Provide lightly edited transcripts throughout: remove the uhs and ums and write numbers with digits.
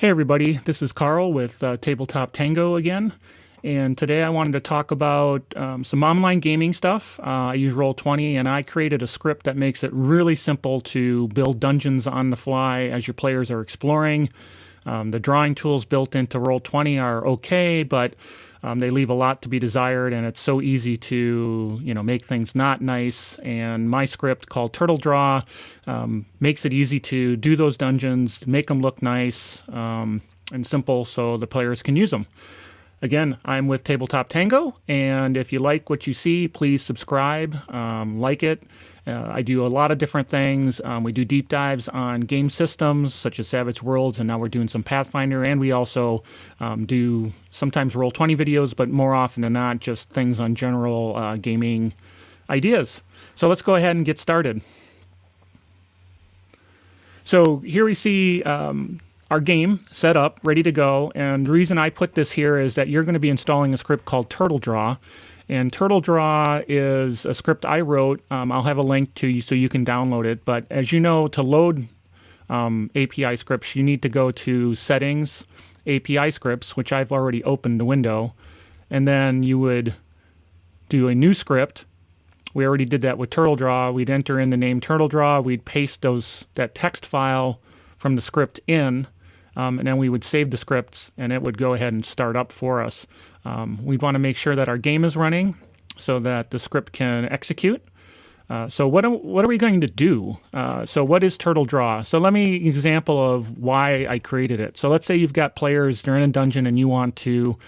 Hey everybody, this is Carl with Tabletop Tango again, and today I wanted to talk about some online gaming stuff. I use Roll20 and I created a script that makes it really simple to build dungeons on the fly as your players are exploring. The drawing tools built into Roll20 are okay, but they leave a lot to be desired, and it's so easy to make things not nice. And my script called TurtleDraw makes it easy to do those dungeons, make them look nice and simple, so the players can use them. Again, I'm with Tabletop Tango, and if you like what you see, please subscribe, like it. I do a lot of different things. We do deep dives on game systems such as Savage Worlds, and now we're doing some Pathfinder, and we also do sometimes Roll20 videos, but more often than not, just things on general gaming ideas. So let's go ahead and get started. So here we see our game set up, ready to go, and the reason I put this here is that you're going to be installing a script called TurtleDraw, and TurtleDraw is a script I wrote. I'll have a link to you so you can download it, but as you know, to load API scripts, you need to go to Settings, API Scripts, which I've already opened the window, and then you would do a new script. We already did that with TurtleDraw. We'd enter in the name TurtleDraw, we'd paste that text file from the script in, and then we would save the scripts and it would go ahead and start up for us. We want to make sure that our game is running so that the script can execute. So what are we going to do? So what is TurtleDraw? So let me example of why I created it. So let's say you've got players, they're in a dungeon and you want to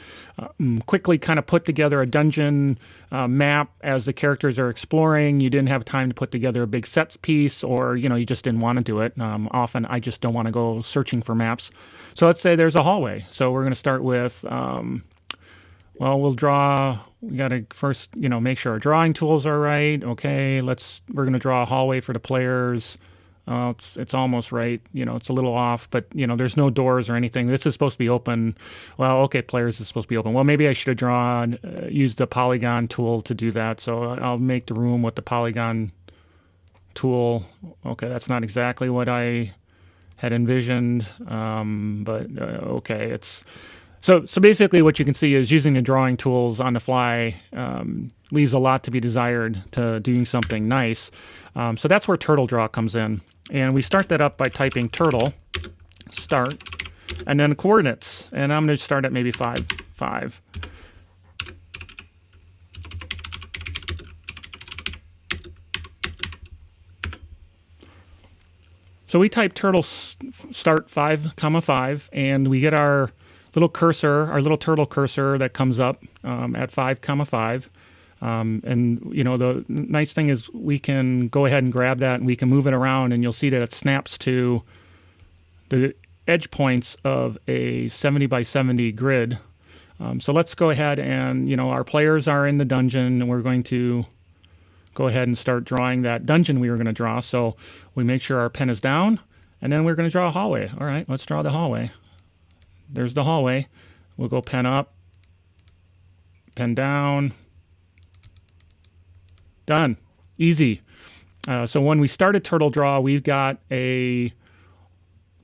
quickly kind of put together a dungeon map as the characters are exploring. You didn't have time to put together a big set piece, or you just didn't want to do it. Often I just don't want to go searching for maps. So let's say there's a hallway. So we're going to start with well, we got to first, make sure our drawing tools are right. Okay, we're going to draw a hallway for the players. It's almost right. It's a little off, but, there's no doors or anything. This is supposed to be open. Well, okay, players is supposed to be open. Well, maybe I should have used the polygon tool to do that. So I'll make the room with the polygon tool. Okay, that's not exactly what I had envisioned, but okay, So basically what you can see is using the drawing tools on the fly leaves a lot to be desired to doing something nice. So that's where TurtleDraw comes in. And we start that up by typing turtle, start, and then coordinates. And I'm going to start at maybe 5, 5. So we type turtle start 5, 5, and we get our little cursor, our little turtle cursor that comes up at 5, 5. And the nice thing is we can go ahead and grab that and we can move it around, and you'll see that it snaps to the edge points of a 70 by 70 grid. So let's go ahead and, our players are in the dungeon, and we're going to go ahead and start drawing that dungeon we were going to draw. So we make sure our pen is down, and then we're going to draw a hallway. All right, let's draw the hallway. There's the hallway. We'll go pen up, pen down. Done. Easy. So when we started TurtleDraw, we've got a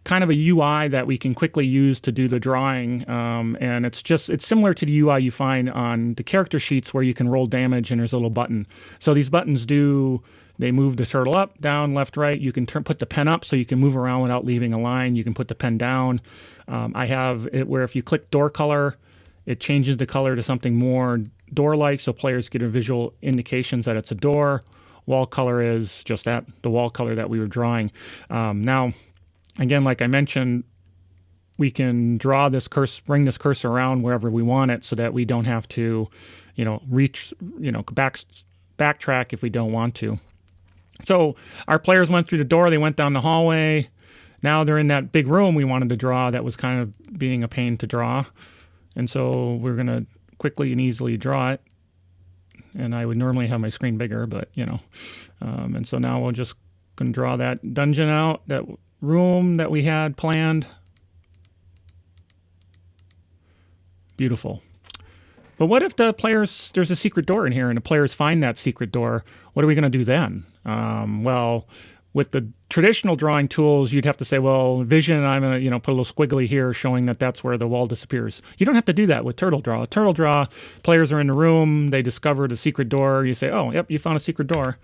kind of a UI that we can quickly use to do the drawing, and it's similar to the UI you find on the character sheets where you can roll damage and there's a little button. So these buttons they move the turtle up, down, left, right. You can put the pen up so you can move around without leaving a line. You can put the pen down. I have it where if you click door color, it changes the color to something more door-like, so players get a visual indications that it's a door. Wall color is just the wall color that we were drawing. Now, again, like I mentioned, we can draw this cursor, bring this cursor around wherever we want it, so that we don't have to, backtrack if we don't want to. So our players went through the door, they went down the hallway. Now they're in that big room we wanted to draw that was kind of being a pain to draw. And so we're going to quickly and easily draw it. And I would normally have my screen bigger, but, and so now we're just going to draw that dungeon out, that room that we had planned. Beautiful. But what if there's a secret door in here and the players find that secret door? What are we going to do then? Well, With the traditional drawing tools, you'd have to say, well, vision, I'm going to put a little squiggly here showing that that's where the wall disappears. You don't have to do that with TurtleDraw. TurtleDraw, players are in the room, they discovered a secret door. You say, oh, yep, you found a secret door.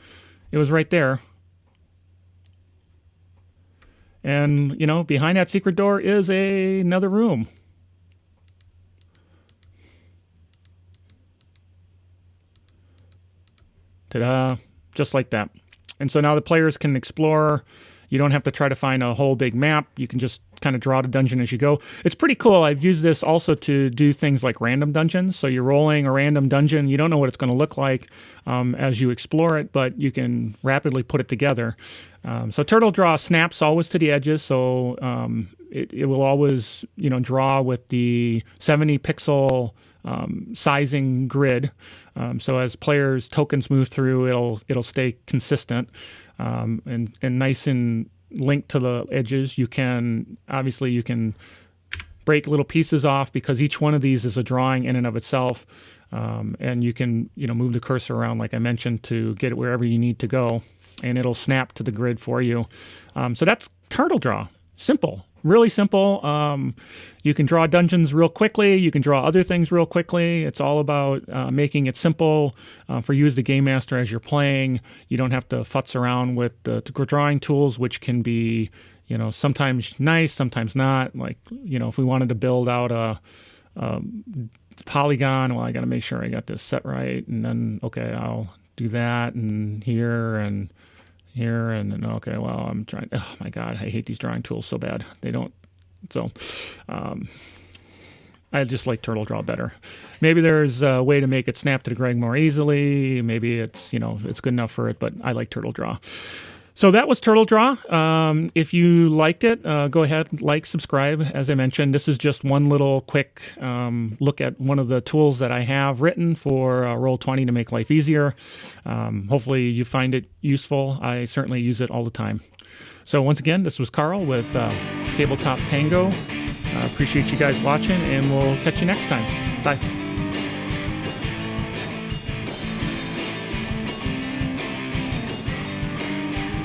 It was right there. And, behind that secret door is another room. Ta-da, just like that. And so now the players can explore. You don't have to try to find a whole big map. You can just kind of draw the dungeon as you go. It's pretty cool. I've used this also to do things like random dungeons. So you're rolling a random dungeon. You don't know what it's going to look like as you explore it, but you can rapidly put it together. So TurtleDraw snaps always to the edges. So it will always, draw with the 70 pixel sizing grid. So as players' tokens move through, it'll stay consistent and nice and linked to the edges. You can break little pieces off because each one of these is a drawing in and of itself. And you can move the cursor around, like I mentioned, to get it wherever you need to go, and it'll snap to the grid for you. So that's TurtleDraw. Simple. Really simple. You can draw dungeons real quickly. You can draw other things real quickly. It's all about making it simple for you as the game master as you're playing. You don't have to futz around with the drawing tools, which can be, sometimes nice, sometimes not. Like, if we wanted to build out a polygon, well, I got to make sure I got this set right. And then, okay, I'll do that and here and here, and then, okay, well, I'm trying, oh my God, I hate these drawing tools so bad. They don't, so I just like TurtleDraw better. Maybe there's a way to make it snap to the grid more easily. Maybe it's, it's good enough for it, but I like TurtleDraw. So that was TurtleDraw. If you liked it, go ahead, like, subscribe. As I mentioned, this is just one little quick look at one of the tools that I have written for Roll20 to make life easier. Hopefully you find it useful. I certainly use it all the time. So once again, this was Carl with Tabletop Tango. Appreciate you guys watching, and we'll catch you next time. Bye.